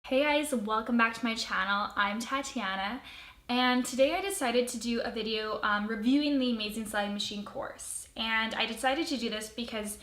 Hey guys, welcome back to my channel. I'm Tatiana, and today I decided to do a video reviewing the Amazing Sewing Machine course. And I decided to do this because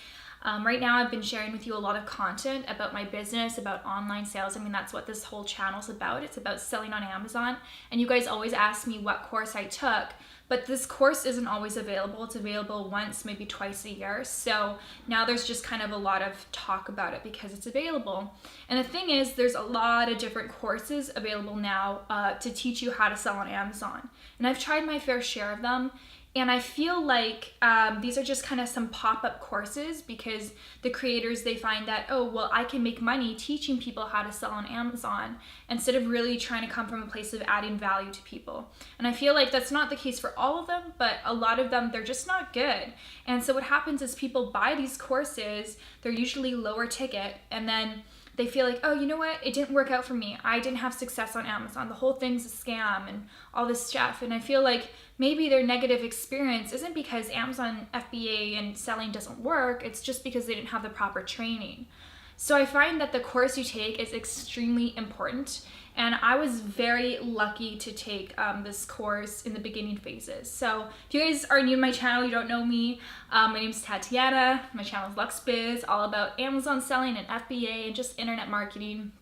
right now I've been sharing with you a lot of content about my business, about online sales. I mean, that's what this whole channel is about. It's about selling on Amazon. And you guys always ask me what course I took, but this course isn't always available. It's available once, maybe twice a year. So now there's just kind of a lot of talk about it because it's available. And the thing is, there's a lot of different courses available now to teach you how to sell on Amazon. And I've tried my fair share of them. And I feel like these are just kind of some pop-up courses because the creators, they find that, oh, well, I can make money teaching people how to sell on Amazon instead of really trying to come from a place of adding value to people. And I feel like that's not the case for all of them, but a lot of them, they're just not good. And so what happens is people buy these courses, they're usually lower ticket, and then they feel like, oh, you know what? It didn't work out for me. I didn't have success on Amazon. The whole thing's a scam and all this stuff. And I feel like maybe their negative experience isn't because Amazon FBA and selling doesn't work. It's just because they didn't have the proper training. So I find that the course you take is extremely important. And I was very lucky to take this course in the beginning phases. So if you guys are new to my channel, you don't know me, my name is Tatiana. My channel is LuxBiz, all about Amazon selling and FBA and just internet marketing.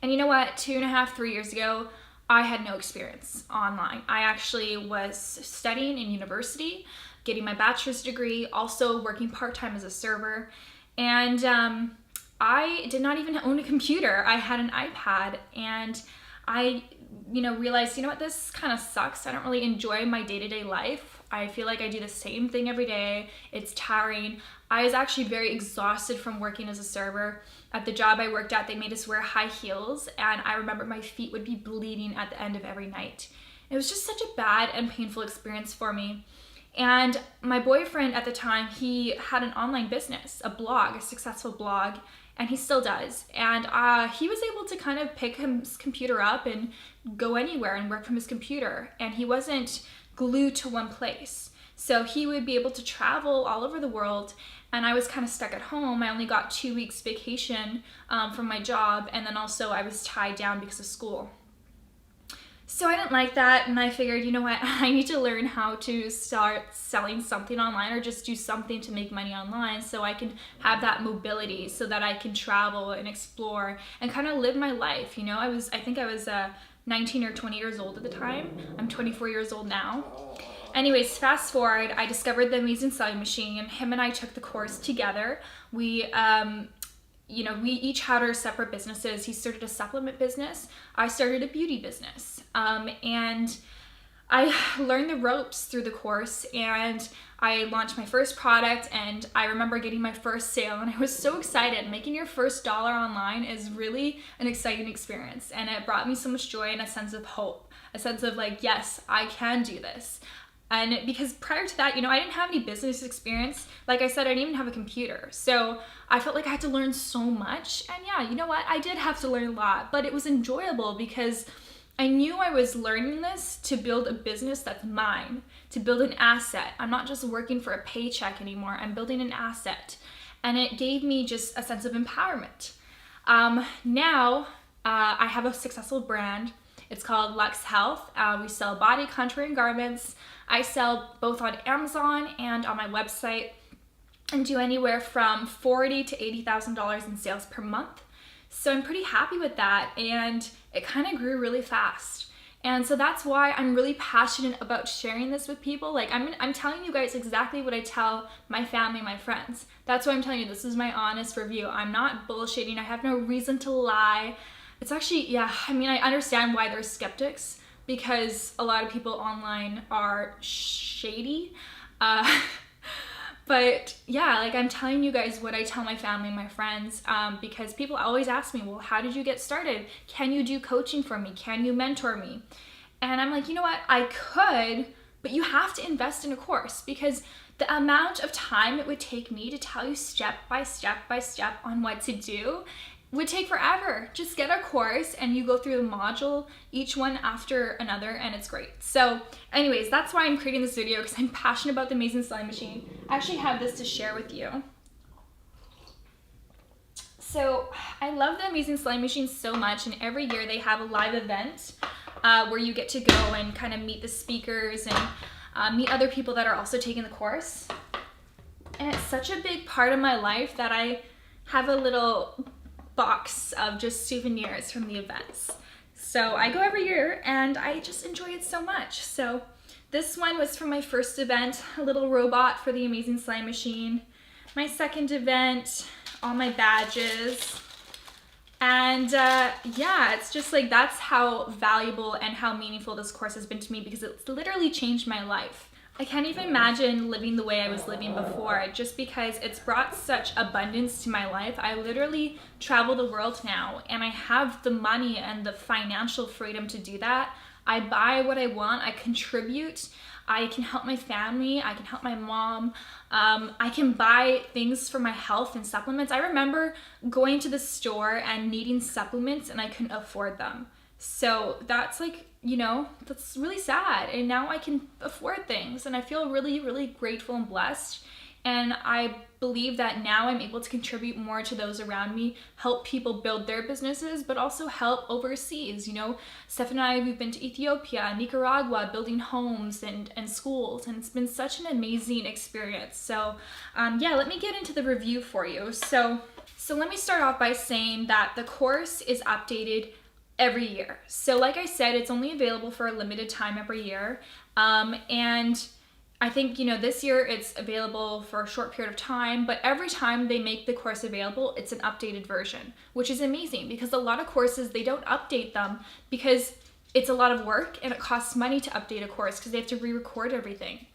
And you know what? 2.5, 3 years ago, I had no experience online. I actually was studying in university, getting my bachelor's degree, also working part-time as a server. And I did not even own a computer. I had an iPad, and I, realized, you know what, this kind of sucks. I don't really enjoy my day-to-day life. I feel like I do the same thing every day. It's tiring. I was actually very exhausted from working as a server. At the job I worked at, they made us wear high heels, and I remember my feet would be bleeding at the end of every night. It was just such a bad and painful experience for me. And my boyfriend at the time, he had an online business, a blog, a successful blog, and he still does. And he was able to kind of pick his computer up and go anywhere and work from his computer. And he wasn't glued to one place. So he would be able to travel all over the world. And I was kind of stuck at home. I only got 2 weeks vacation from my job. And then also I was tied down because of school. So I didn't like that, and I figured, you know what, I need to learn how to start selling something online or just do something to make money online so I can have that mobility so that I can travel and explore and kind of live my life. I think I was 19 or 20 years old at the time. I'm 24 years old now. Anyways, fast forward, I discovered the Amazing Sewing Machine, and him and I took the course together. We each had our separate businesses. He started a supplement business. I started a beauty business. And I learned the ropes through the course, and I launched my first product, and I remember getting my first sale, and I was so excited. Making your first dollar online is really an exciting experience, and it brought me so much joy and a sense of hope, a sense of like, yes, I can do this. And because prior to that, I didn't have any business experience. Like I said, I didn't even have a computer. So I felt like I had to learn so much. And yeah, you know what? I did have to learn a lot, but it was enjoyable because I knew I was learning this to build a business that's mine, to build an asset. I'm not just working for a paycheck anymore. I'm building an asset. And it gave me just a sense of empowerment. Now I have a successful brand. It's called Lux Health. We sell body contouring garments. I sell both on Amazon and on my website and do anywhere from $40,000 to $80,000 in sales per month. So I'm pretty happy with that, and it kind of grew really fast. And so that's why I'm really passionate about sharing this with people. Like I'm telling you guys exactly what I tell my family, my friends. That's why I'm telling you this is my honest review. I'm not bullshitting. I have no reason to lie. It's actually, I understand why there's skeptics because a lot of people online are shady. But yeah, I'm telling you guys what I tell my family, my friends, because people always ask me, well, how did you get started? Can you do coaching for me? Can you mentor me? And I'm like, you know what? I could, but you have to invest in a course because the amount of time it would take me to tell you step by step by step on what to do would take forever. Just get a course and you go through the module, each one after another, and it's great. So anyways, that's why I'm creating this video, because I'm passionate about the Amazing Sewing Machine. I actually have this to share with you. So I love the Amazing Sewing Machine so much, and every year they have a live event where you get to go and kind of meet the speakers and meet other people that are also taking the course. And it's such a big part of my life that I have a little box of just souvenirs from the events. So I go every year and I just enjoy it so much. So this one was from my first event, a little robot for the Amazing Sewing Machine. My second event, all my badges. And yeah, it's just like, that's how valuable and how meaningful this course has been to me, because it's literally changed my life. I can't even imagine living the way I was living before, just because it's brought such abundance to my life. I literally travel the world now, and I have the money and the financial freedom to do that. I buy what I want, I contribute, I can help my family, I can help my mom, I can buy things for my health and supplements. I remember going to the store and needing supplements and I couldn't afford them. So that's like, you know, that's really sad. And now I can afford things and I feel really, really grateful and blessed. And I believe that now I'm able to contribute more to those around me, help people build their businesses, but also help overseas. You know, Steph and I, we've been to Ethiopia, Nicaragua, building homes and schools, and it's been such an amazing experience. So yeah, let me get into the review for you. So let me start off by saying that the course is updated every year. So like I said, it's only available for a limited time every year. And I think, you know, this year it's available for a short period of time, but every time they make the course available, it's an updated version, which is amazing, because a lot of courses, they don't update them because it's a lot of work and it costs money to update a course because they have to re-record everything.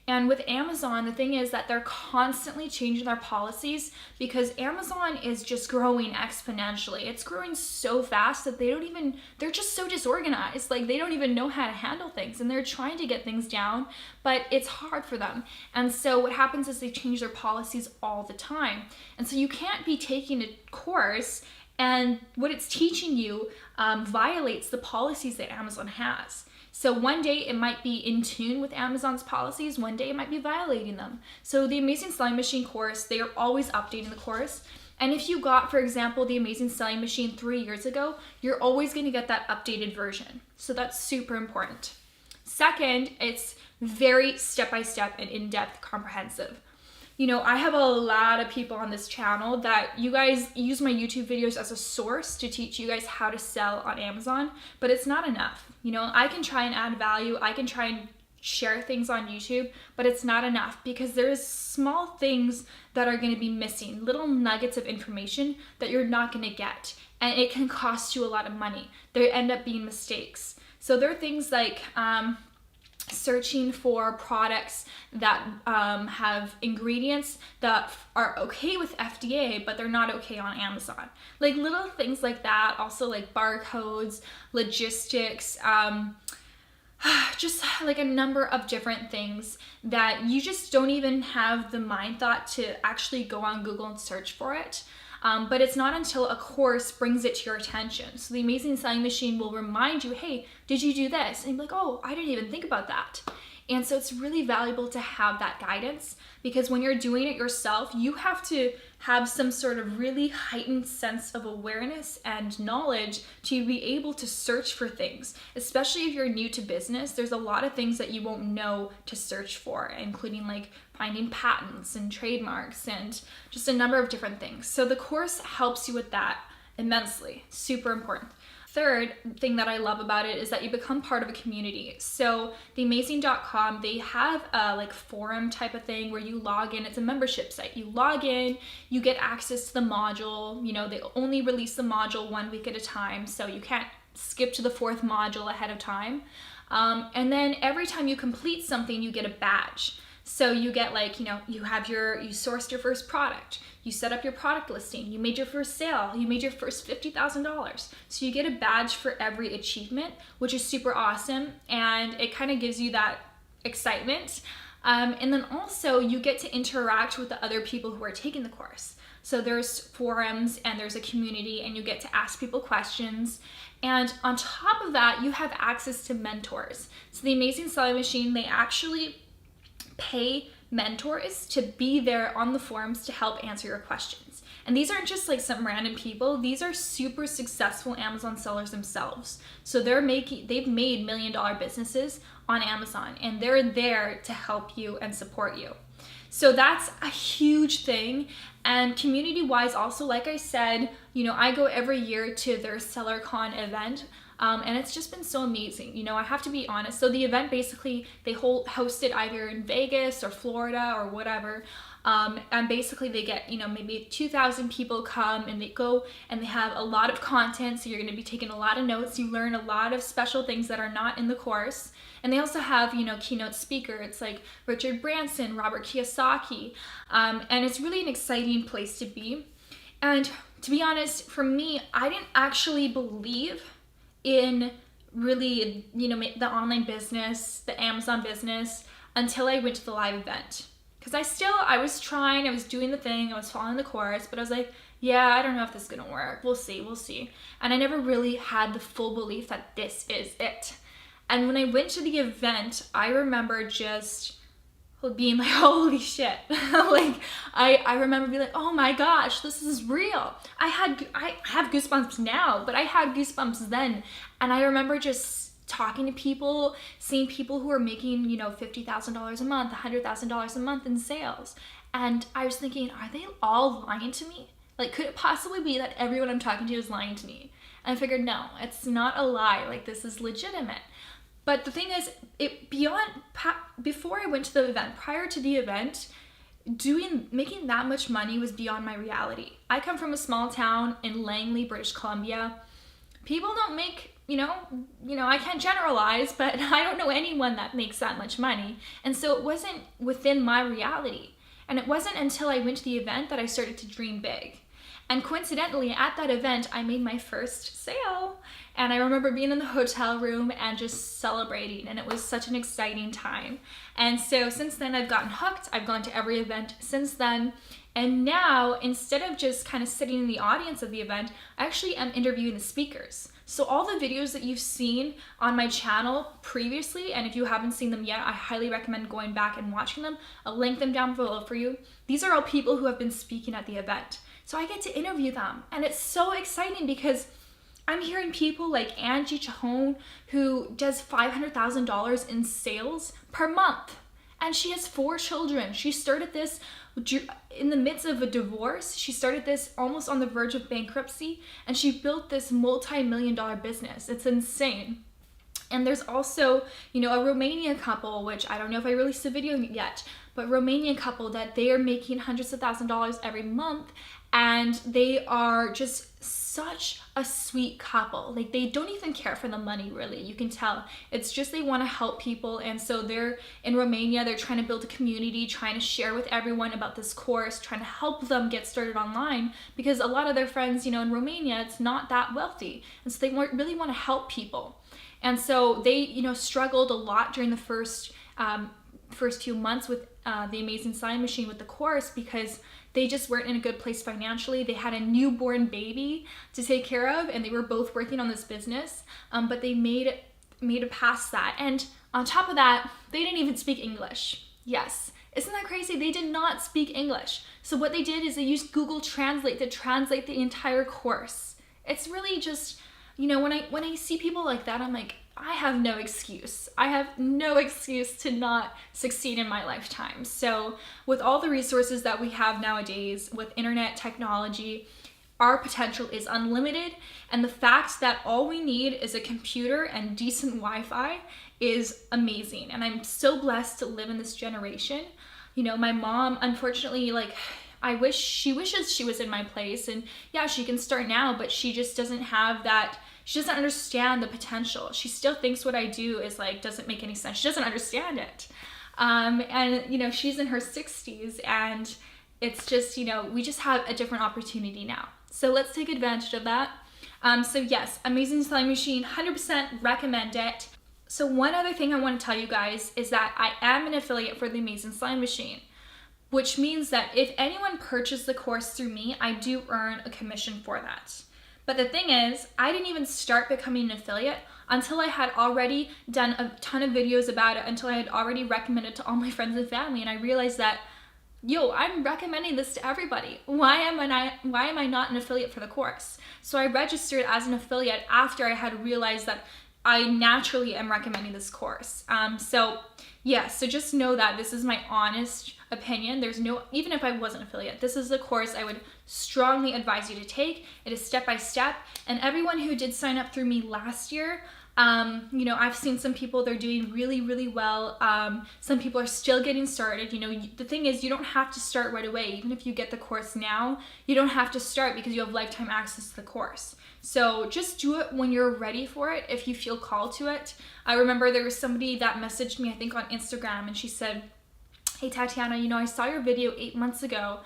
And with Amazon, the thing is that they're constantly changing their policies, because Amazon is just growing exponentially. It's growing so fast that they're just so disorganized. Like, they don't even know how to handle things, and they're trying to get things down, but it's hard for them. And so what happens is they change their policies all the time. And so you can't be taking a course and what it's teaching you violates the policies that Amazon has. So one day it might be in tune with Amazon's policies, one day it might be violating them. So the Amazing Sewing Machine course, they are always updating the course. And if you got, for example, the Amazing Sewing Machine 3 years ago, you're always going to get that updated version. So that's super important. Second, it's very step-by-step and in-depth comprehensive. You know, I have a lot of people on this channel that you guys use my YouTube videos as a source to teach you guys how to sell on Amazon, but it's not enough. You know, I can try and add value, I can try and share things on YouTube, but it's not enough, because there's small things that are going to be missing, little nuggets of information that you're not going to get, and it can cost you a lot of money. There end up being mistakes. So there are things like searching for products that have ingredients that are okay with FDA, but they're not okay on Amazon. Like little things like that. Also like barcodes, logistics, just like a number of different things that you just don't even have the mind thought to actually go on Google and search for it. But it's not until a course brings it to your attention. So the Amazing Sewing Machine will remind you, hey, did you do this? And you're like, oh, I didn't even think about that. And so it's really valuable to have that guidance, because when you're doing it yourself, you have to have some sort of really heightened sense of awareness and knowledge to be able to search for things. Especially if you're new to business, there's a lot of things that you won't know to search for, including like finding patents and trademarks and just a number of different things. So the course helps you with that immensely. Super important. Third thing that I love about it is that you become part of a community. So theamazing.com, they have a like forum type of thing where you log in. It's a membership site. You log in, you get access to the module. You know, they only release the module 1 week at a time, so you can't skip to the 4th module ahead of time. And then every time you complete something, you get a badge. So you get like, you know, you sourced your first product, you set up your product listing, you made your first sale, you made your first $50,000. So you get a badge for every achievement, which is super awesome. And it kind of gives you that excitement. And then also you get to interact with the other people who are taking the course. So there's forums and there's a community, and you get to ask people questions. And on top of that, you have access to mentors. So the Amazing Sewing Machine, they actually pay mentors to be there on the forums to help answer your questions. And these aren't just like some random people. These are super successful Amazon sellers themselves. So they've made $1 million businesses on Amazon, and they're there to help you and support you. So that's a huge thing. And community-wise also, like I said, I go every year to their SellerCon event. And it's just been so amazing. I have to be honest. So the event basically, they hosted either in Vegas or Florida or whatever. And basically they get, maybe 2,000 people come, and they go and they have a lot of content. So you're going to be taking a lot of notes. You learn a lot of special things that are not in the course. And they also have, keynote speaker. It's like Richard Branson, Robert Kiyosaki. And it's really an exciting place to be. And to be honest, for me, I didn't actually believe in really, the online business, the Amazon business, until I went to the live event. Because I was trying, I was doing the thing, I was following the course, but I was like, yeah, I don't know if this is gonna work. We'll see. And I never really had the full belief that this is it. And when I went to the event, I remember just being like, holy shit. Like, I remember being like, oh my gosh, this is real. I have goosebumps now, but I had goosebumps then. And I remember just talking to people, seeing people who are making, $50,000 a month, $100,000 a month in sales. And I was thinking, are they all lying to me? Like, could it possibly be that everyone I'm talking to is lying to me? And I figured, no, it's not a lie. Like, this is legitimate. But the thing is, before I went to the event, prior to the event, making that much money was beyond my reality. I come from a small town in Langley, British Columbia. People don't make, I can't generalize, but I don't know anyone that makes that much money. And so it wasn't within my reality. And it wasn't until I went to the event that I started to dream big. And coincidentally, at that event, I made my first sale. And I remember being in the hotel room and just celebrating, and it was such an exciting time. And so since then, I've gotten hooked. I've gone to every event since then. And now, instead of just kind of sitting in the audience of the event, I actually am interviewing the speakers. So all the videos that you've seen on my channel previously, and if you haven't seen them yet, I highly recommend going back and watching them. I'll link them down below for you. These are all people who have been speaking at the event. So I get to interview them, and it's so exciting because I'm hearing people like Angie Chahone, who does $500,000 in sales per month, and she has 4 children. She started this in the midst of a divorce. She started this almost on the verge of bankruptcy, and she built this multi-million-dollar business. It's insane. And there's also, a Romanian couple, which I don't know if I released a video yet, but Romanian couple that they are making hundreds of thousands of dollars every month, and they are just such a sweet couple. Like, they don't even care for the money, really. You can tell. It's just they want to help people, and so they're in Romania. They're trying to build a community, trying to share with everyone about this course, trying to help them get started online, because a lot of their friends, in Romania, it's not that wealthy, and so they really want to help people. And so they, struggled a lot during the first few months with the Amazing Selling Machine, with the course, because they just weren't in a good place financially. They had a newborn baby to take care of, and they were both working on this business, but they made it past that. And on top of that, they didn't even speak English. Yes. Isn't that crazy? They did not speak English. So what they did is they used Google Translate to translate the entire course. It's really just, when I see people like that, I'm like, I have no excuse. I have no excuse to not succeed in my lifetime. So with all the resources that we have nowadays, with internet technology, our potential is unlimited. And the fact that all we need is a computer and decent Wi-Fi is amazing. And I'm so blessed to live in this generation. My mom, unfortunately, she wishes she was in my place. And yeah, she can start now, but she just doesn't have that. She doesn't understand the potential. She still thinks what I do is doesn't make any sense. She doesn't understand it. And she's in her 60s, and it's just, we just have a different opportunity now. So let's take advantage of that. So yes, Amazing Selling Machine, 100% recommend it. So one other thing I want to tell you guys is that I am an affiliate for the Amazing Selling Machine, which means that if anyone purchased the course through me, I do earn a commission for that. But the thing is, I didn't even start becoming an affiliate until I had already done a ton of videos about it, until I had already recommended to all my friends and family, and I realized that yo, I'm recommending this to everybody. Why am I not an affiliate for the course? So I registered as an affiliate after I had realized that I naturally am recommending this course. So just know that this is my honest opinion. There's no, even if I wasn't affiliate, this is the course I would strongly advise you to take. It is step by step. And everyone who did sign up through me last year, I've seen some people, they're doing really, really well. Some people are still getting started. The thing is, you don't have to start right away. Even if you get the course now, you don't have to start because you have lifetime access to the course. So just do it when you're ready for it, if you feel called to it. I remember there was somebody that messaged me, I think on Instagram, and she said, hey Tatiana, I saw your video 8 months ago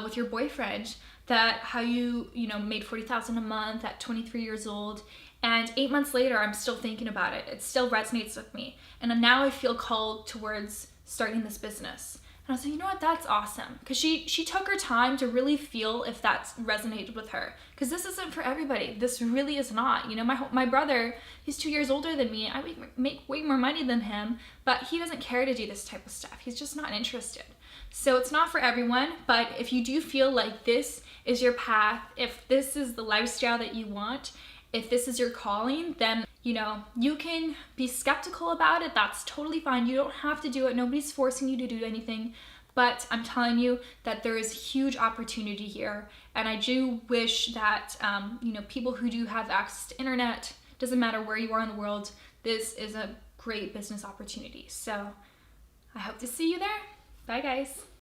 with your boyfriend, that how you made $40,000 a month at 23 years old. And 8 months later, I'm still thinking about it. It still resonates with me. And now I feel called towards starting this business. And I was like, you know what, that's awesome. Because she took her time to really feel if that's resonated with her. Because this isn't for everybody. This really is not. My brother, he's 2 years older than me. I make way more money than him, but he doesn't care to do this type of stuff. He's just not interested. So it's not for everyone, but if you do feel like this is your path, if this is the lifestyle that you want, if this is your calling, then you can be skeptical about it. That's totally fine. You don't have to do it. Nobody's forcing you to do anything. But I'm telling you that there is huge opportunity here. And I do wish that, people who do have access to internet, doesn't matter where you are in the world, this is a great business opportunity. So I hope to see you there. Bye guys.